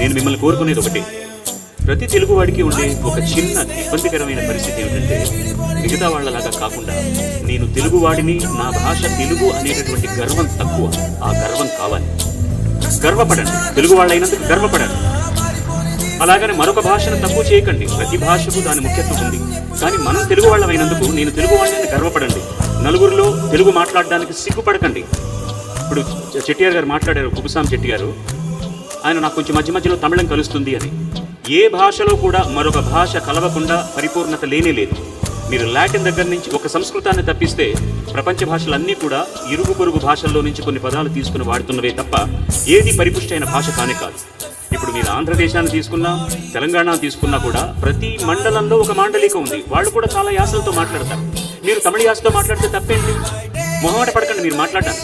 నేను మిమ్మల్ని కోరుకునేది ఒకటి, ప్రతి తెలుగువాడికి ఉండే ఒక చిన్న ఇబ్బందికరమైన పరిస్థితి ఏమిటంటే, మిగతా వాళ్ళలాగా కాకుండా నేను తెలుగువాడిని, నా భాష తెలుగు అనేటటువంటి గర్వం తక్కువ. ఆ గర్వం కావాలి. గర్వపడండి, తెలుగు వాళ్ళైనందుకు గర్వపడండి. అలాగని మరొక భాషను తక్కువ చేయకండి. ప్రతి భాషకు దాని ముఖ్యత్వం ఉంది. కానీ మనం తెలుగు వాళ్ళమైనందుకు నేను తెలుగు వాళ్ళని గర్వపడండి. నలుగురిలో తెలుగు మాట్లాడడానికి సిగ్గుపడకండి. ఇప్పుడు చెట్టియార్ గారు మాట్లాడారు, కుపుసాం చెట్టి గారు, ఆయన నాకు కొంచెం మధ్య మధ్యలో తమిళం కలుస్తుంది అని. ఏ భాషలో కూడా మరొక భాష కలవకుండా పరిపూర్ణత లేనే లేదు. మీరు లాటిన్ దగ్గర నుంచి ఒక సంస్కృతాన్ని తప్పిస్తే ప్రపంచ భాషలన్నీ కూడా ఇరుగు పొరుగు భాషల్లో నుంచి కొన్ని పదాలు తీసుకుని వాడుతున్నవే తప్ప ఏది పరిపుష్టైన భాష కానే కాదు. ఇప్పుడు మీరు ఆంధ్రదేశాన్ని తీసుకున్నా, తెలంగాణ తీసుకున్నా కూడా ప్రతి మండలంలో ఒక మాండలిక ఉంది. వాళ్ళు కూడా చాలా యాసలతో మాట్లాడతారు. మీరు తమిళ యాసతో మాట్లాడితే తప్పేంటి? మొహమాట పడకండి మీరు మాట్లాడాలి.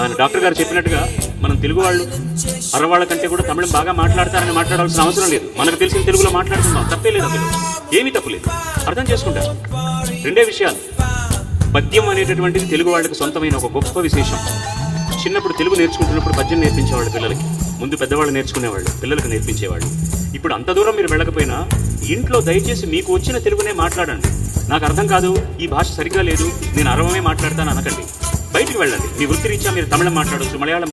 ఆయన డాక్టర్ గారు చెప్పినట్టుగా మనం తెలుగు వాళ్ళు అరవాళ్ళ కంటే కూడా తమిళం బాగా మాట్లాడతారని మాట్లాడాల్సిన అవసరం లేదు. మనకు తెలిసిన తెలుగులో మాట్లాడుకుందాం, తప్పే లేదు. అందులో ఏమీ తప్పు లేదు, అర్థం చేసుకుంటారు. రెండే విషయాలు, పద్యం అనేటటువంటిది తెలుగు వాళ్ళకి సొంతమైన ఒక గొప్ప విశేషం. చిన్నప్పుడు తెలుగు నేర్చుకుంటున్నప్పుడు పద్యం నేర్పించేవాళ్ళు పిల్లలకి. ముందు పెద్దవాళ్ళు నేర్చుకునేవాళ్ళు, పిల్లలకు నేర్పించేవాళ్ళు. ఇప్పుడు అంత దూరం మీరు వెళ్ళకపోయినా ఇంట్లో దయచేసి మీకు వచ్చిన తెలుగునే మాట్లాడండి. నాకు అర్థం కాదు, ఈ భాష సరిగ్గా లేదు, నేను అరవమే మాట్లాడతాను అనకండి. బయటికి వెళ్ళండి. మీ వృత్తిరీత్యా మీరు తమిళం మాట్లాడవచ్చు, మలయాళం